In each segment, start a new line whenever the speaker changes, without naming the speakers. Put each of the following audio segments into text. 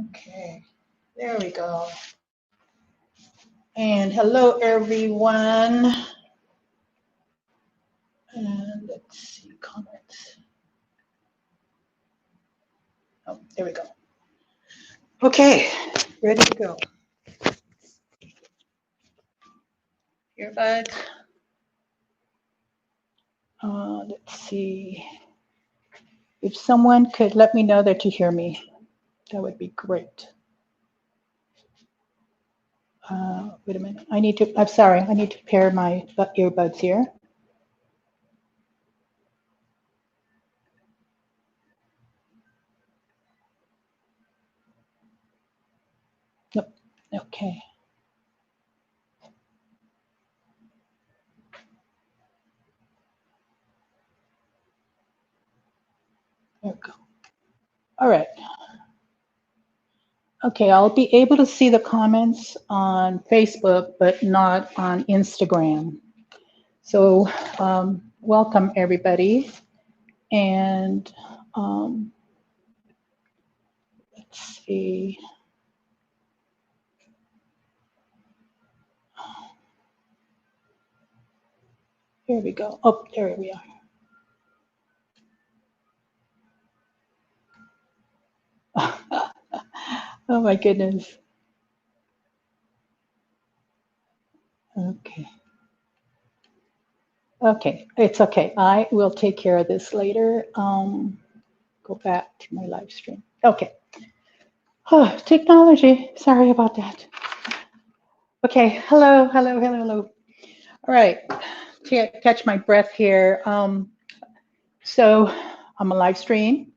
Okay, there we go. And hello, everyone. And let's see, comments. Oh, there we go. Okay, ready to go. Earbuds. Let's see. If someone could let me know that you hear me, that would be great. Wait a minute. I'm sorry, I need to pair my earbuds here. Nope. Okay. There we go. All right. Okay, I'll be able to see the comments on Facebook, but not on Instagram. So welcome everybody. And let's see. Here we go. Oh, there we are. Oh my goodness. Okay. Okay, it's okay. I will take care of this later. Go back to my live stream. Okay. Oh, technology. Sorry about that. Okay. Hello, hello, hello, hello. All right. Catch my breath here. So I'm a live stream.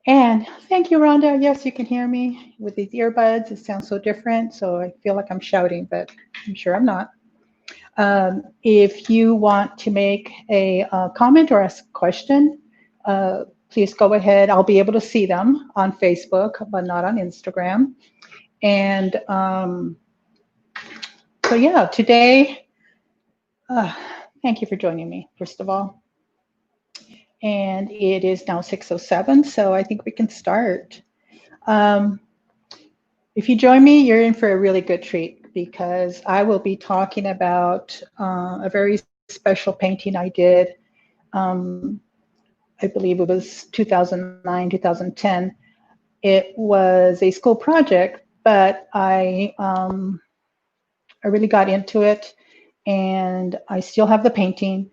And thank you, Rhonda. Yes, you can hear me with these earbuds. It sounds so different. So I feel like I'm shouting, but I'm sure I'm not. If you want to make a comment or ask a question, please go ahead. I'll be able to see them on Facebook, but not on Instagram. And so, yeah, today, thank you for joining me, first of all. And it is now 6:07, so I think we can start. If you join me, you're in for a really good treat because I will be talking about a very special painting I did. I believe it was 2009, 2010. It was a school project, but I really got into it, and I still have the painting.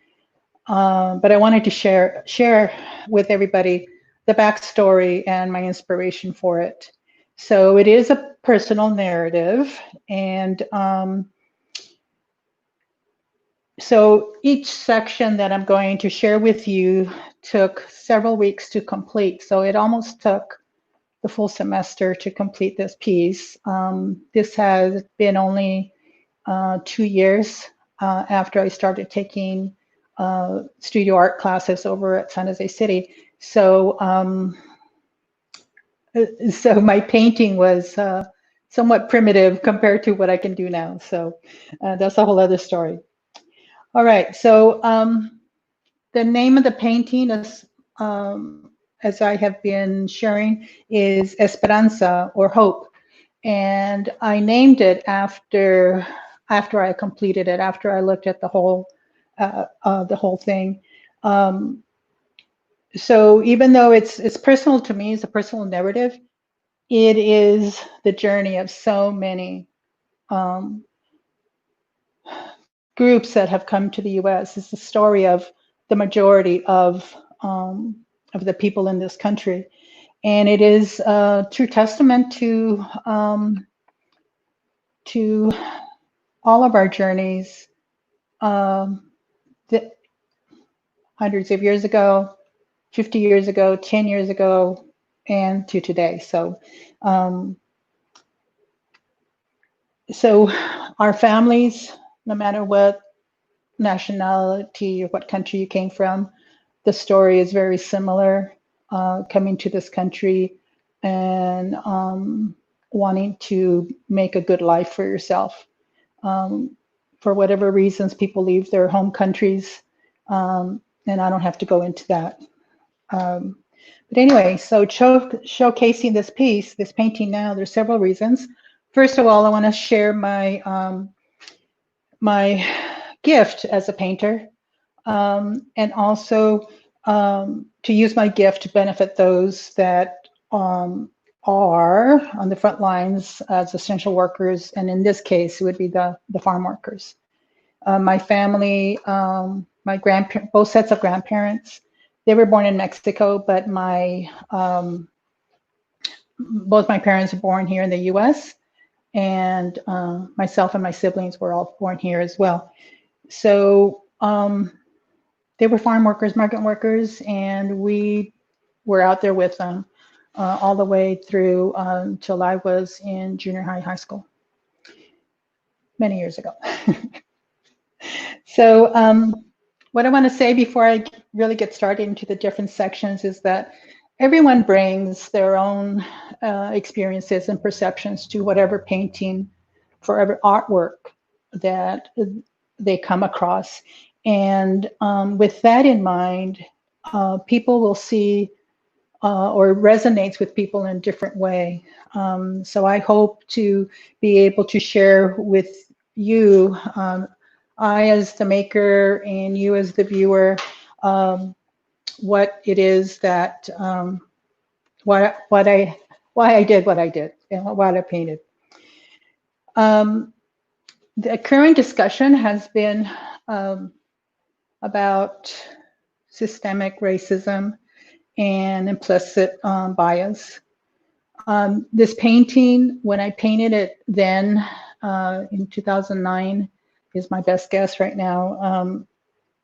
But I wanted to share with everybody the backstory and my inspiration for it. So it is a personal narrative, and so each section that I'm going to share with you took several weeks to complete. So it almost took the full semester to complete this piece. This has been only 2 years after I started taking studio art classes over at San Jose City. So, so my painting was somewhat primitive compared to what I can do now. So that's a whole other story. All right. So the name of the painting is, as I have been sharing, is Esperanza, or hope. And I named it after I completed it, after I looked at the whole thing. So even though it's personal to me, it's a personal narrative, it is the journey of so many groups that have come to the U.S. It's the story of the majority of the people in this country, and it is a true testament to all of our journeys, the hundreds of years ago, 50 years ago, 10 years ago, and to today. So, so our families, no matter what nationality or what country you came from, the story is very similar. Coming to this country and wanting to make a good life for yourself. For whatever reasons, people leave their home countries, and I don't have to go into that. But anyway, so showcasing this piece, this painting now, there's several reasons. First of all, I want to share my gift as a painter, and also to use my gift to benefit those that are on the front lines as essential workers, and in this case, it would be the farm workers. My family, my grandparents, both sets of grandparents, they were born in Mexico, but both my parents were born here in the U.S., and myself and my siblings were all born here as well. So they were farm workers, migrant workers, and we were out there with them all the way through until I was in junior high school, many years ago. So what I want to say before I really get started into the different sections is that everyone brings their own experiences and perceptions to whatever painting, for every artwork that they come across. And with that in mind, people will see or resonates with people in a different way. So I hope to be able to share with you, I as the maker and you as the viewer, what it is that, why I did what I did and what I painted. The current discussion has been about systemic racism and implicit bias. This painting, when I painted it then in 2009, is my best guess right now,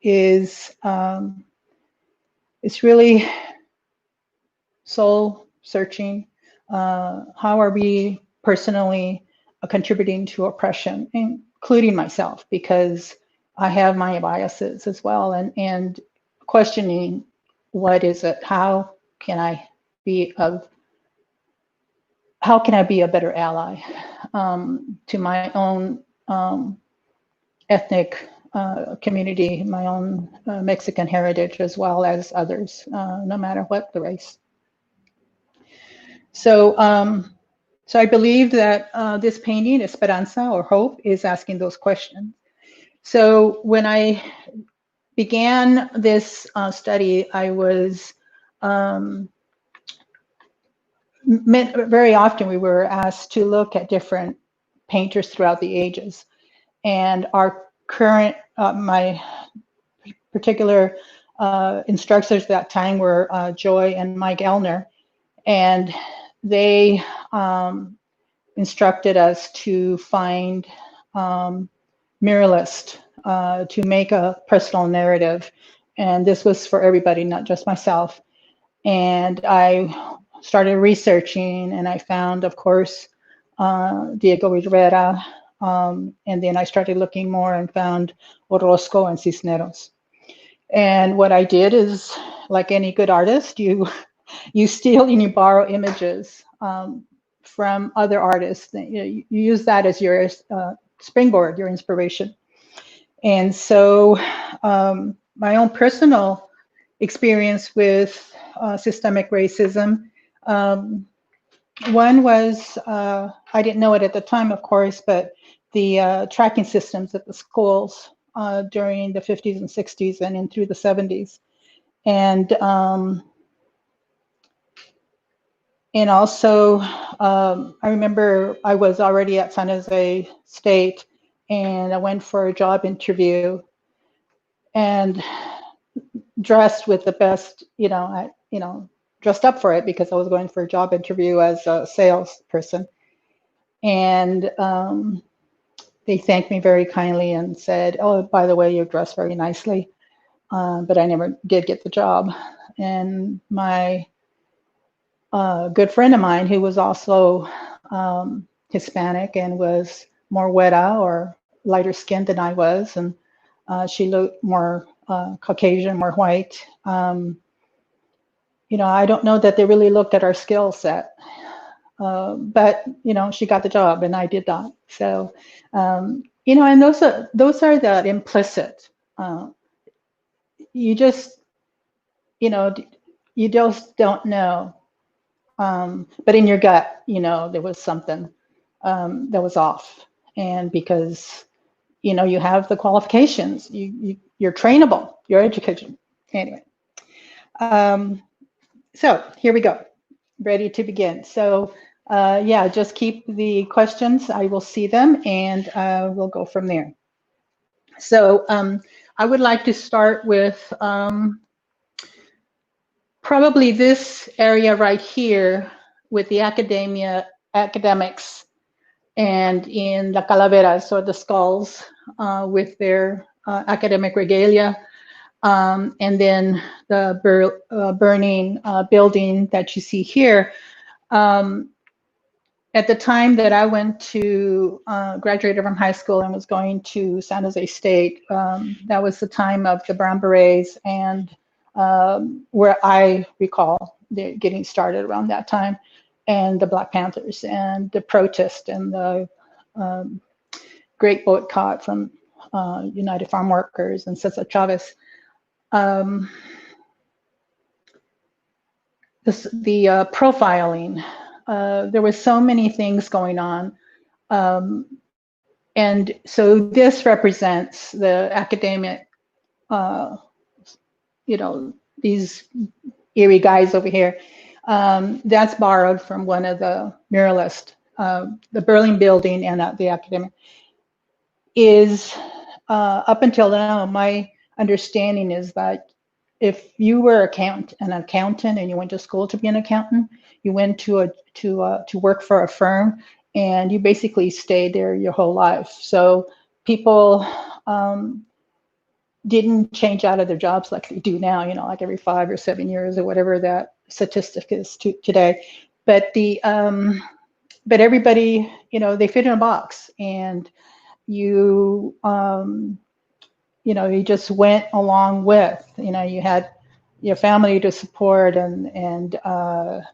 it's really soul searching. How are we personally contributing to oppression, including myself, because I have my biases as well, and questioning what is it, how can I be a better ally to my own ethnic community, my own Mexican heritage, as well as others, no matter what the race. So, so I believe that this painting, Esperanza, or Hope, is asking those questions. So when I began this study, I was very often we were asked to look at different painters throughout the ages, and our current my particular instructors at that time were Joy and Mike Elner, and they instructed us to find muralist to make a personal narrative, and this was for everybody, not just myself. And I started researching, and I found, of course, Diego Rivera, and then I started looking more and found Orozco and Cisneros. And what I did is, like any good artist, you steal and you borrow images from other artists. You use that as your springboard, your inspiration. And so my own personal experience with systemic racism, one was, I didn't know it at the time, of course, but the tracking systems at the schools during the 50s and 60s and in through the 70s. And also, I remember I was already at San Jose State, and I went for a job interview, and dressed with the best, dressed up for it because I was going for a job interview as a salesperson. And they thanked me very kindly and said, "Oh, by the way, you're dressed very nicely," but I never did get the job. And my good friend of mine, who was also Hispanic and was more weta or lighter skinned than I was, and she looked more Caucasian, more white. I don't know that they really looked at our skill set, but she got the job and I did not. So, and those are the implicit. You just, you just don't know. But in your gut, you know, there was something that was off. And because, you know, you have the qualifications, you're trainable, you're educated. Anyway, so here we go, ready to begin. So yeah, just keep the questions. I will see them and we'll go from there. So I would like to start with probably this area right here with the academics and in the calaveras or the skulls with their academic regalia. And then the burning building that you see here. At the time that I went to graduated from high school and was going to San Jose State, that was the time of the Brown Berets and where I recall getting started around that time, and the Black Panthers and the protest and the great boycott from United Farm Workers and Cesar Chavez. The profiling, there were so many things going on. And so this represents the academic, you know, these eerie guys over here. That's borrowed from one of the muralists. The Berlin building and the academic is, up until now, my understanding is that if you were an accountant and you went to school to be an accountant, you went to work for a firm, and you basically stayed there your whole life. So people didn't change out of their jobs like they do now, you know, like every 5 or 7 years or whatever that statistic is today. But but everybody, you know, they fit in a box, and you you know, you just went along with, you know, you had your family to support, and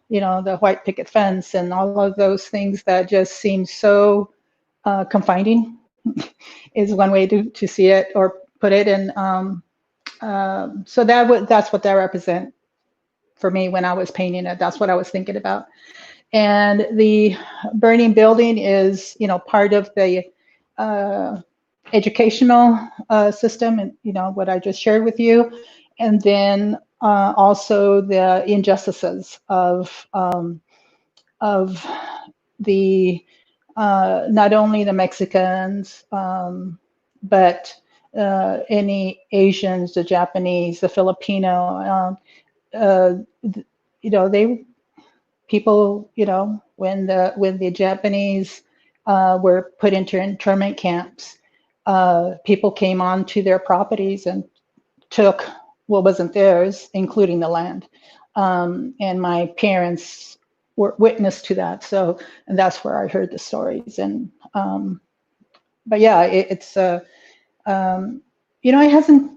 you know, the white picket fence and all of those things that just seem so confining is one way to see it or put it. And so that's what that represent for me when I was painting it. That's what I was thinking about. And the burning building is, you know, part of the educational system, and you know what I just shared with you, and then also the injustices of the not only the Mexicans, but any Asians, the Japanese, the Filipino. You know, people, you know, when the Japanese were put into internment camps, people came onto their properties and took what wasn't theirs, including the land. And my parents were witness to that. So, and that's where I heard the stories. And, but yeah, it's, you know, it hasn't,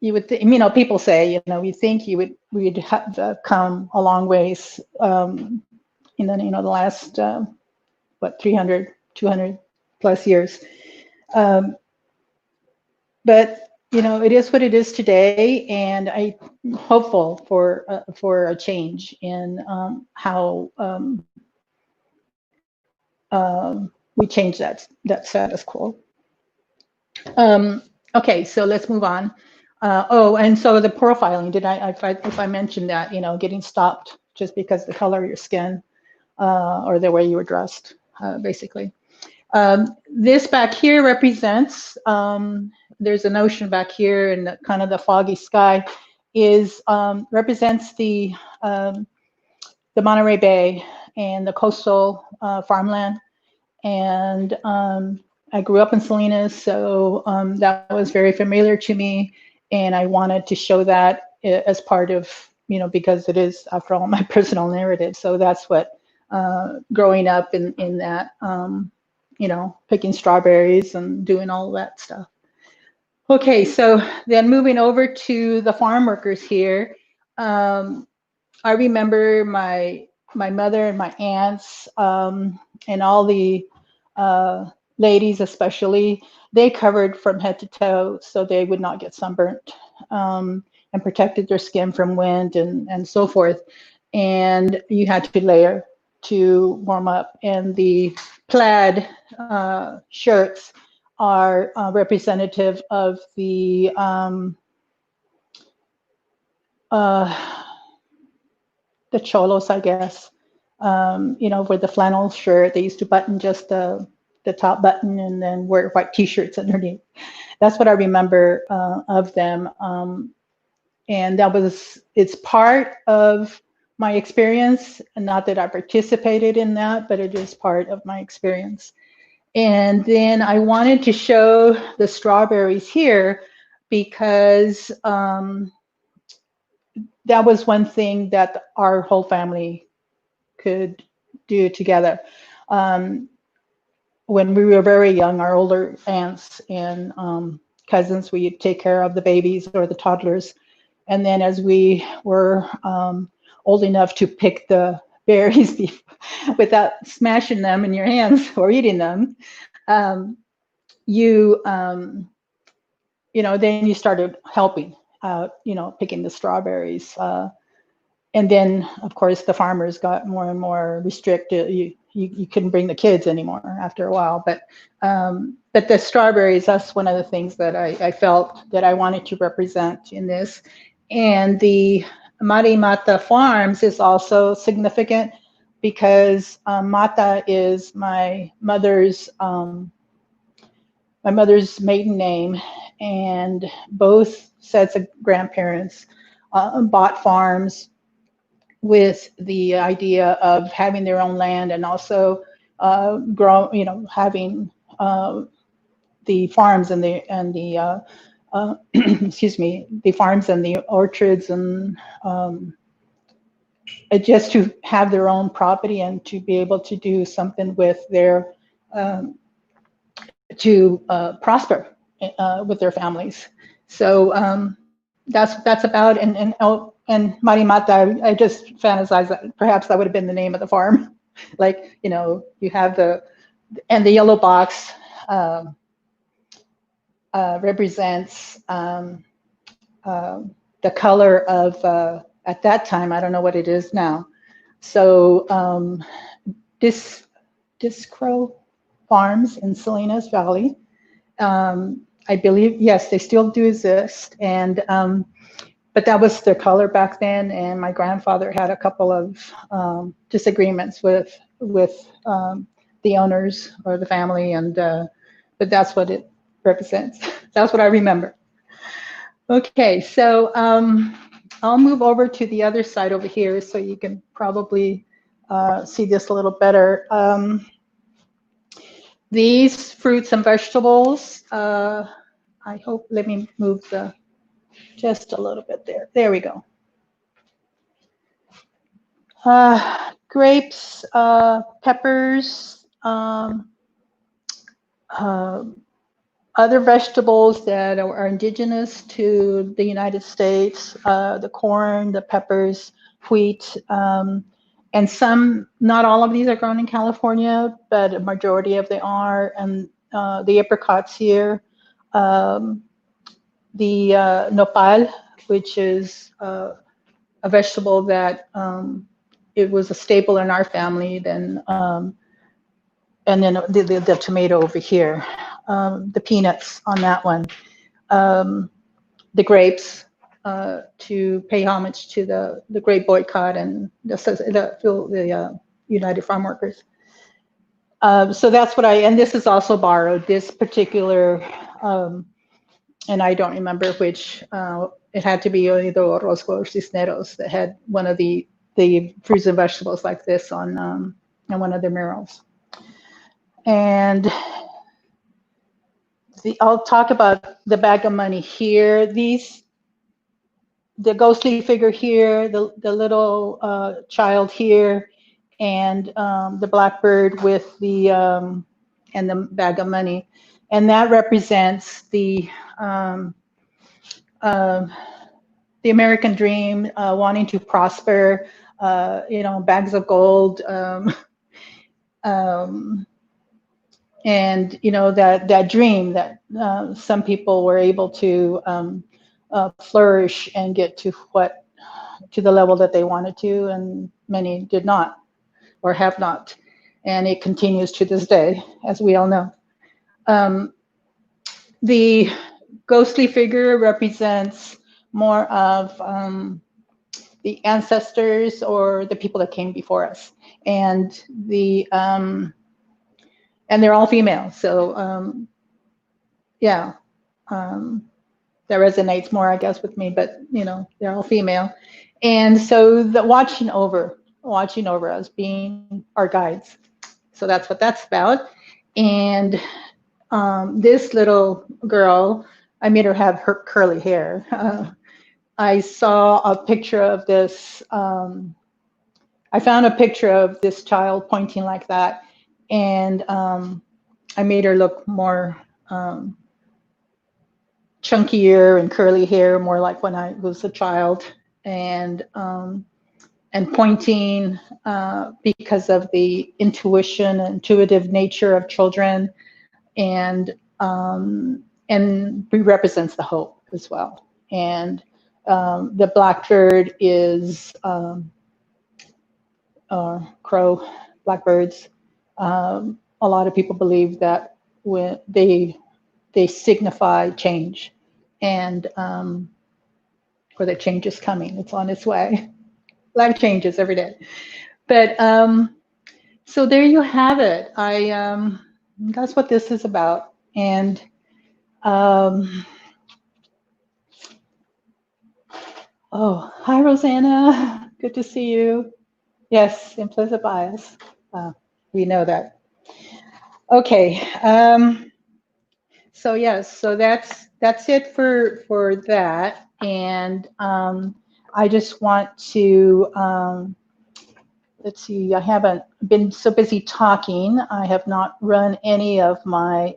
you would, you know, people say, you know, we think we'd have come a long ways in the, you know, the last, what, 300, 200 plus years. But you know, it is what it is today, and I'm hopeful for a change in how we change that status quo. Okay, so let's move on. Oh, and so the profiling, if I mentioned that, you know, getting stopped just because of the color of your skin or the way you were dressed, basically. This back here represents, there's an ocean back here, and kind of the foggy sky is represents the Monterey Bay and the coastal farmland. And I grew up in Salinas, so that was very familiar to me, and I wanted to show that as part of, you know, because it is, after all, my personal narrative. So that's what growing up in that. You know, picking strawberries and doing all that stuff. Okay, so then moving over to the farm workers here. I remember my mother and my aunts and all the ladies especially, they covered from head to toe so they would not get sunburnt. and protected their skin from wind and so forth. And you had to layer to warm up. And the plaid shirts are representative of the cholos, I guess. With the flannel shirt, they used to button just the top button and then wear white t-shirts underneath. That's what I remember of them. And it's part of my experience. And not that I participated in that, but it is part of my experience. And then I wanted to show the strawberries here because that was one thing that our whole family could do together. When we were very young, our older aunts and cousins, we'd take care of the babies or the toddlers. And then as we were old enough to pick the berries without smashing them in your hands or eating them, then you started helping out, picking the strawberries. And then, of course, the farmers got more and more restricted. You couldn't bring the kids anymore after a while. But the strawberries, that's one of the things that I felt that I wanted to represent in this. And the Mari Mata Farms is also significant because Mata is my mother's maiden name, and both sets of grandparents bought farms with the idea of having their own land and also having the farms and the excuse me, the farms and the orchards and just to have their own property and to be able to do something with their to prosper with their families. So that's about, and Marimata, I just fantasize that perhaps that would have been the name of the farm. Like, you have the yellow box represents the color of, at that time, I don't know what it is now. So Discro Farms in Salinas Valley, I believe, yes, they still do exist. And but that was the color back then. And my grandfather had a couple of disagreements with the owners or the family, and but that's what it represents. That's what I remember. Okay, so I'll move over to the other side over here so you can probably see this a little better. These fruits and vegetables, I hope, let me move just a little bit there. There we go. Grapes, peppers, other vegetables that are indigenous to the United States, the corn, the peppers, wheat, and some, not all of these are grown in California, but a majority of them are, and the apricots here, the nopal, which is a vegetable that it was a staple in our family, then and then the tomato over here, the peanuts on that one, the grapes, to pay homage to the grape boycott and the United Farm Workers. So that's what and this is also borrowed, this particular, and I don't remember which, it had to be either Orozco or Cisneros that had one of the fruits and vegetables like this on one of their murals. And I'll talk about the bag of money here. The ghostly figure here, the little child here, and the blackbird with the and the bag of money, and that represents the American dream, wanting to prosper. Bags of gold. And that dream that some people were able to flourish and get to the level that they wanted to, and many did not or have not, and it continues to this day, as we all know. The ghostly figure represents more of the ancestors or the people that came before us, and they're all female. So yeah, that resonates more, I guess, with me. But they're all female, and so the watching over us, being our guides. So that's what that's about. And this little girl, I made her have her curly hair. I saw a picture of this. I found a picture of this child pointing like that, and I made her look more chunkier and curly hair, more like when I was a child, and pointing because of the intuitive nature of children, and represents the hope as well. And the blackbird is crow, blackbirds. A lot of people believe that when they signify change, and or that change is coming. It's on its way. Life changes every day. But so there you have it. That's what this is about. And oh, hi, Rosanna. Good to see you. Yes, implicit bias. We know that. Okay. So yes, so that's it for that. And I just want to let's see. I haven't been so busy talking. I have not run any of my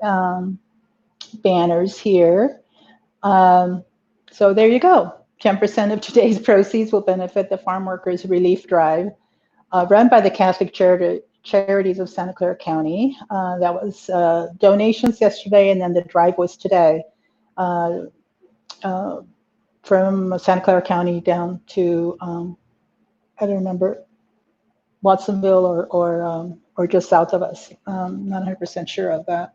banners here. So there you go. 10% of today's proceeds will benefit the Farm Workers Relief Drive, run by the Catholic Charities of Santa Clara County. That was donations yesterday, and then the drive was today, from Santa Clara County down to I don't remember, Watsonville or just south of us. Not 100% sure of that.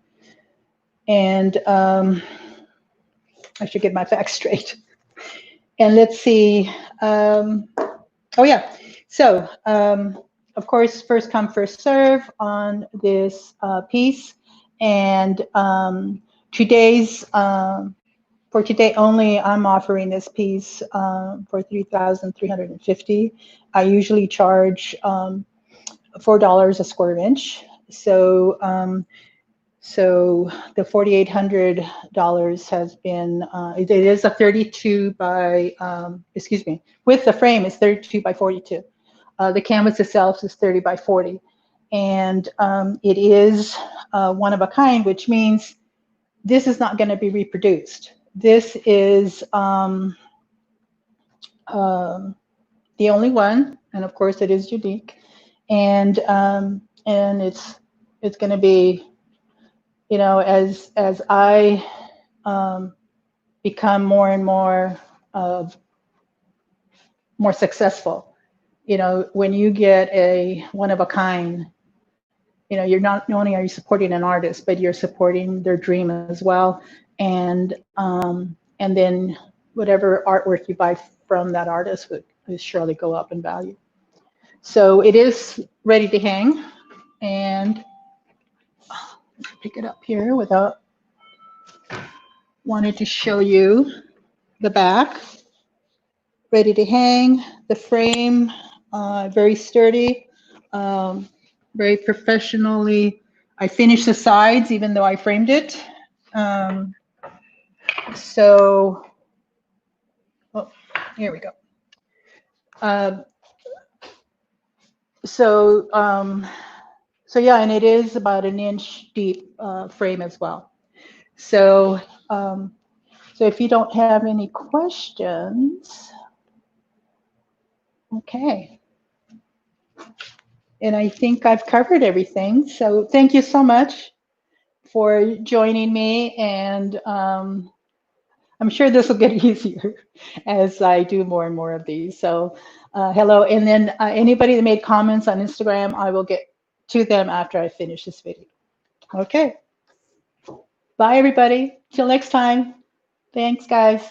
And I should get my facts straight. And let's see. Oh yeah. So of course, first come, first serve on this piece. And today's for today only, I'm offering this piece for $3,350. I usually charge $4 a square inch. So so the $4,800 has been, it is a 32 by, excuse me, with the frame it's 32 by 42. The canvas itself is 30 by 40. And it is one of a kind, which means this is not going to be reproduced. This is the only one, and of course it is unique. And it's going to be, as I become more and more more successful, when you get a one of a kind, you're not only are you supporting an artist, but you're supporting their dream as well, and then whatever artwork you buy from that artist would surely go up in value. So it is ready to hang, and pick it up here without wanted to show you the back. Ready to hang. The frame, very sturdy, very professionally. I finished the sides even though I framed it. So, oh, here we go. So yeah, and it is about an inch deep frame as well. So, so if you don't have any questions, okay. And I think I've covered everything. So thank you so much for joining me. And I'm sure this will get easier as I do more and more of these. So hello. And then anybody that made comments on Instagram, I will get to them after I finish this video. Okay. Bye, everybody. Till next time. Thanks, guys.